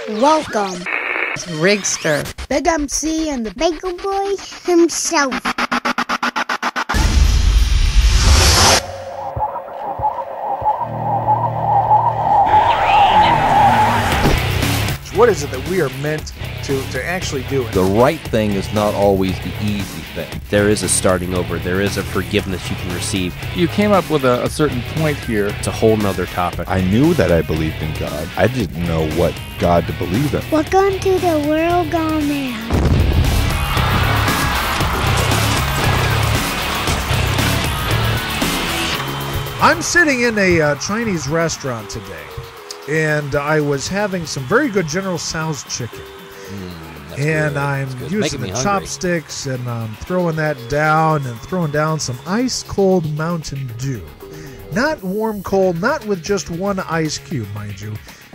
Welcome, Rigster, Big MC, and the Bagel Boy himself. What is it that we are meant to actually do it? The right thing is not always the easy thing. There is a starting over. There is a forgiveness you can receive. You came up with a certain point here. It's a whole nother topic. I knew that I believed in God. I didn't know what God to believe in. Welcome to the World Gone Mad. I'm sitting in a Chinese restaurant today, and I was having some very good General Tso's chicken. And good. I'm It's using making the me hungry. chopsticks, and I'm throwing that down and throwing down some ice-cold Mountain Dew. Not warm cold, not with just one ice cube, mind you.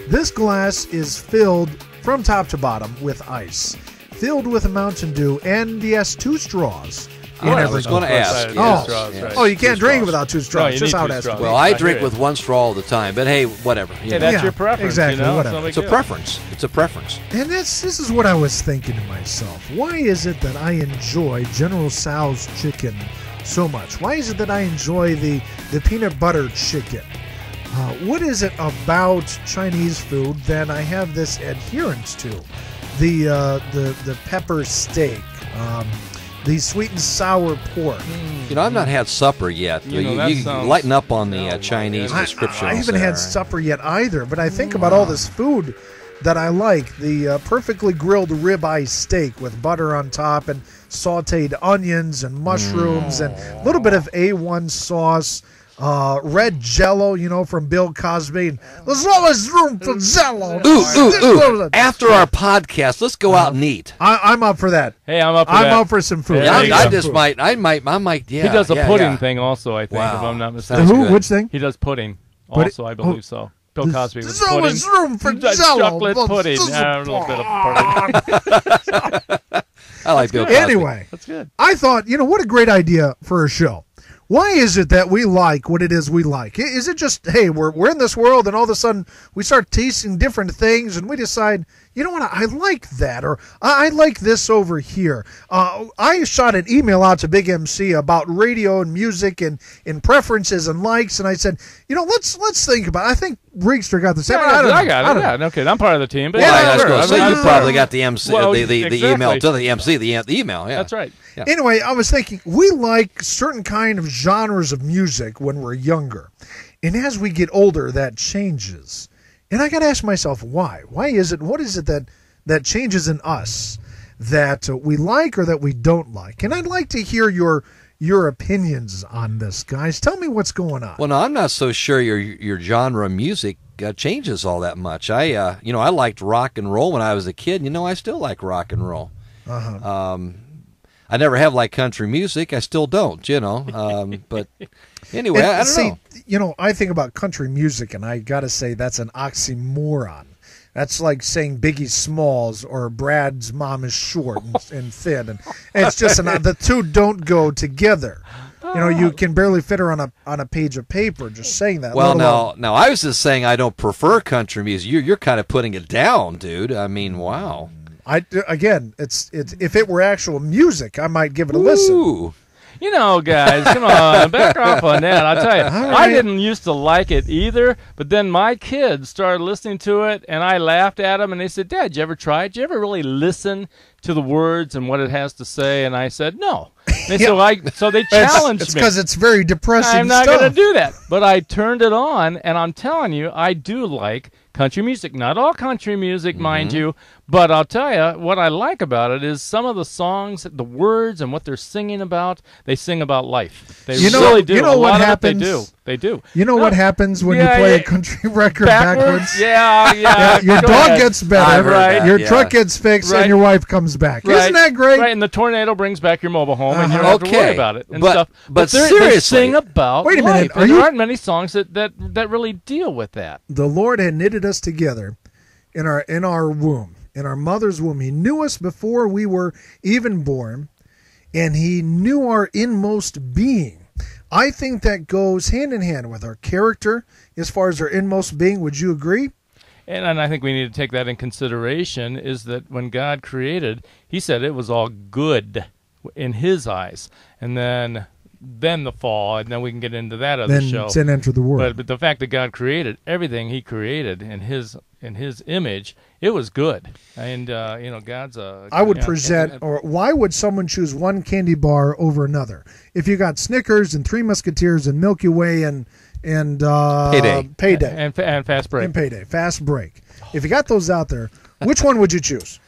This glass is filled from top to bottom with ice, filled with a Mountain Dew, and yes, 2 straws. I was going to ask. Oh. Straws, right. Oh, you can't Two drink straws. without 2 No, straws. you Just need how it 2 has to straws. be. Well, I I drink hear with it. 1 straw all the time, but hey, whatever. Hey, that's Yeah, your preference. exactly, You know? whatever. no big It's a deal. preference. It's a preference. And this is what I was thinking to myself. Why is it that I enjoy General Tso's chicken so much? Why is it that I enjoy the peanut butter chicken? What is it about Chinese food that I have this adherence to? The pepper steak, the sweet and sour pork. You know, I've not had supper yet. You know, that you sounds- lighten up on the Oh, my Chinese goodness. descriptions. I haven't there. had supper yet either, but I think about all this food that I like. The perfectly grilled ribeye steak with butter on top and sauteed onions and mushrooms and a little bit of A1 sauce. Red Jello, you know, from Bill Cosby. And there's always room for Jello. Ooh. After our podcast, let's go out and eat. I'm up for that. Hey, I'm up for I'm that. up for some food. Yeah, I you just Food. might, yeah. He does a pudding yeah. thing also, I think, Wow. if I'm not Sounds mistaken. Who? good. Which thing? He does pudding Pudding? also, I believe so. Bill Cosby with There's pudding. always room for He does Jello. chocolate pudding. Yeah, a little bit of pudding. I like Bill Cosby. Anyway, That's good. I thought, you know, what a great idea for a show. Why is it that we like what it is we like? Is it just, hey, we're in this world and all of a sudden we start tasting different things and we decide, you know what, I like that, or I like this over here. I shot an email out to Big MC about radio and music and preferences and likes, and I said, you know, let's think about it. I think Rigster got the same. Yeah, I got it. Yeah, okay, I'm part of the team. But Well, yeah, I was sure. going to say, I mean, you probably got the MC, Well, the email exactly. to the MC, the email. Yeah, That's right. Yeah. Anyway, I was thinking, we like certain kind of genres of music when we're younger. And as we get older, that changes. And I got to ask myself, why? Why is it, what is it that changes in us that we like or that we don't like? And I'd like to hear your opinions on this, guys. Tell me what's going on. Well, no, I'm not so sure your genre of music changes all that much. I liked rock and roll when I was a kid. You know, I still like rock and roll. I never have liked country music. I still don't, you know. But anyway, And I don't see, know. You know, I think about country music, and I got to say that's an oxymoron. That's like saying Biggie Smalls or Brad's mom is short and thin, and it's just the two don't go together. You know, you can barely fit her on a page of paper. Just saying that. Well, let alone- now I was just saying I don't prefer country music. You're kind of putting it down, dude. I mean, wow. Again, it's if it were actual music, I might give it a listen. Ooh. You know, guys, come on, back off on that. I'll tell you, right. I didn't used to like it either, but then my kids started listening to it, and I laughed at them, and they said, Dad, did you ever try it? Did you ever really listen to the words and what it has to say? And I said, no. And so they challenged It's me. because it's very depressing I'm not stuff. going to do that. But I turned it on, and I'm telling you, I do like country music. Not all country music, mind you, but I'll tell you, what I like about it is some of the songs, the words, and what they're singing about, they sing about life. They really do. You know a what lot happens? Of it, they do. You know what happens when you play a country record backwards? Yeah. Your Go dog ahead. gets better, Right. your Yeah. truck gets fixed, Right. and your wife comes back. Right. Isn't that great? Right, and the tornado brings back your mobile home, and you don't have to worry Okay. about it and But- stuff. but they seriously- sing about Wait a minute, life, are and you- there aren't many songs that really deal with that. The Lord had knitted us together in our womb, in our mother's womb. He knew us before we were even born, and he knew our inmost being. I think that goes hand in hand with our character as far as our inmost being. Would you agree? And I think we need to take that in consideration, is that when God created, he said it was all good in his eyes. And then the fall, and then we can get into that other show. Then sin entered the world. But the fact that God created everything he created in his image, it was good. And, God's a... I would present, or why would someone choose one candy bar over another? If you got Snickers and Three Musketeers and Milky Way and Payday. And Fast Break. And Payday. Fast Break. If you got those out there, which one would you choose?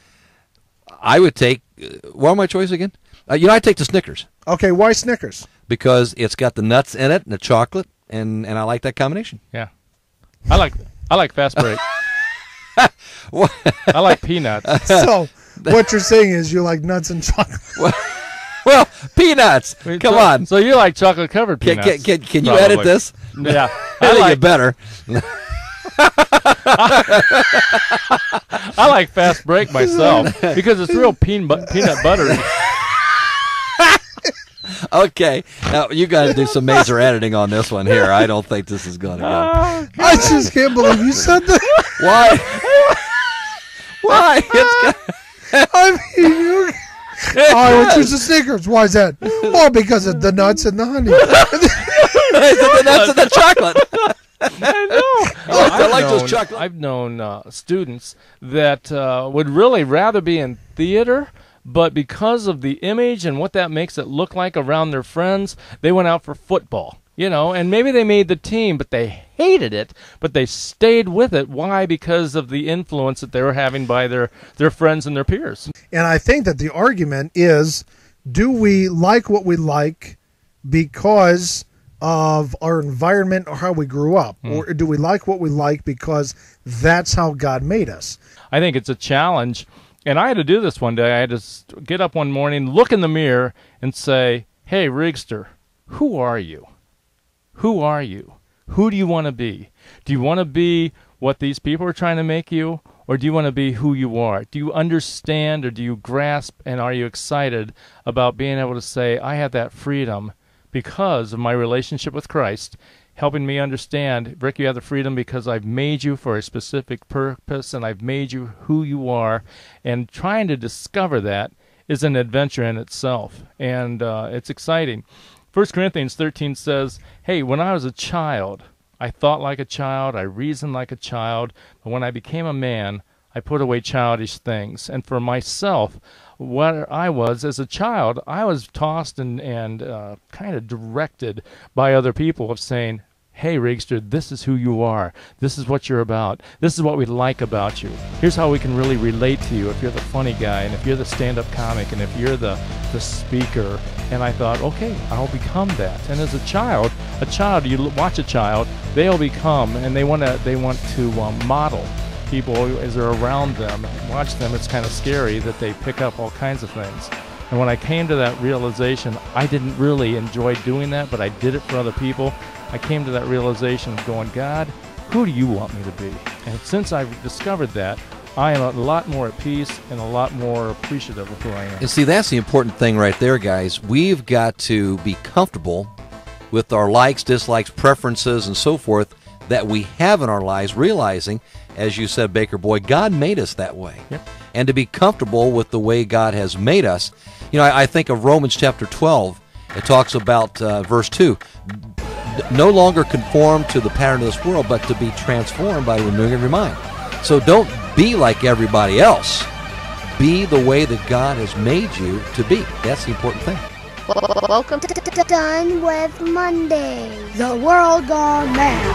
I would take, what are my choice again? I'd take the Snickers. Okay, why Snickers? Because it's got the nuts in it and the chocolate, and I like that combination. Yeah. I like Fast Break. I like peanuts. So, what you're saying is you like nuts and chocolate. Well, peanuts. Come on. So you like chocolate-covered peanuts. Can you edit this? Yeah. I think you better. I like Fast Break myself because it's real peanut butter. Okay. Now, you got to do some major editing on this one here. I don't think this is going to go. I just can't believe you said that. Why? Why? I mean, I would choose the Snickers. Why is that? Well, because of the nuts and the honey. The nuts and the chocolate. I know. I like those chocolate. I've known students that would really rather be in theater, but because of the image and what that makes it look like around their friends, they went out for football. And maybe they made the team, but they hated it, but they stayed with it. Why? Because of the influence that they were having by their friends and their peers. And I think that the argument is, do we like what we like because of our environment or how we grew up? Or do we like what we like because that's how God made us? I think it's a challenge. And I had to do this one day. I had to get up one morning, look in the mirror, and say, hey, Rigster, who are you? Who are you? Who do you want to be? Do you want to be what these people are trying to make you, or do you want to be who you are? Do you understand, or do you grasp, and are you excited about being able to say, I have that freedom because of my relationship with Christ, helping me understand, Rick, you have the freedom because I've made you for a specific purpose, and I've made you who you are, and trying to discover that is an adventure in itself, and it's exciting. 1 Corinthians 13 says, hey, when I was a child, I thought like a child, I reasoned like a child, but when I became a man, I put away childish things. And for myself, what I was as a child, I was tossed and kind of directed by other people of saying, hey, Rigster, this is who you are. This is what you're about. This is what we like about you. Here's how we can really relate to you if you're the funny guy and if you're the stand-up comic and if you're the speaker. And I thought, okay, I'll become that. And as a child, you watch a child, they'll become, and they want to model people as they're around them. Watch them, it's kind of scary that they pick up all kinds of things. And when I came to that realization, I didn't really enjoy doing that, but I did it for other people. I came to that realization of going, God, who do you want me to be? And since I've discovered that, I am a lot more at peace and a lot more appreciative of who I am. And see, that's the important thing right there, guys. We've got to be comfortable with our likes, dislikes, preferences, and so forth that we have in our lives, realizing, as you said, Baker Boy, God made us that way. Yep. And to be comfortable with the way God has made us. I think of Romans chapter 12. It talks about verse 2. No longer conform to the pattern of this world, but to be transformed by the renewing of your mind. So don't be like everybody else. Be the way that God has made you to be. That's the important thing. Welcome to Done with Monday. The world gone mad.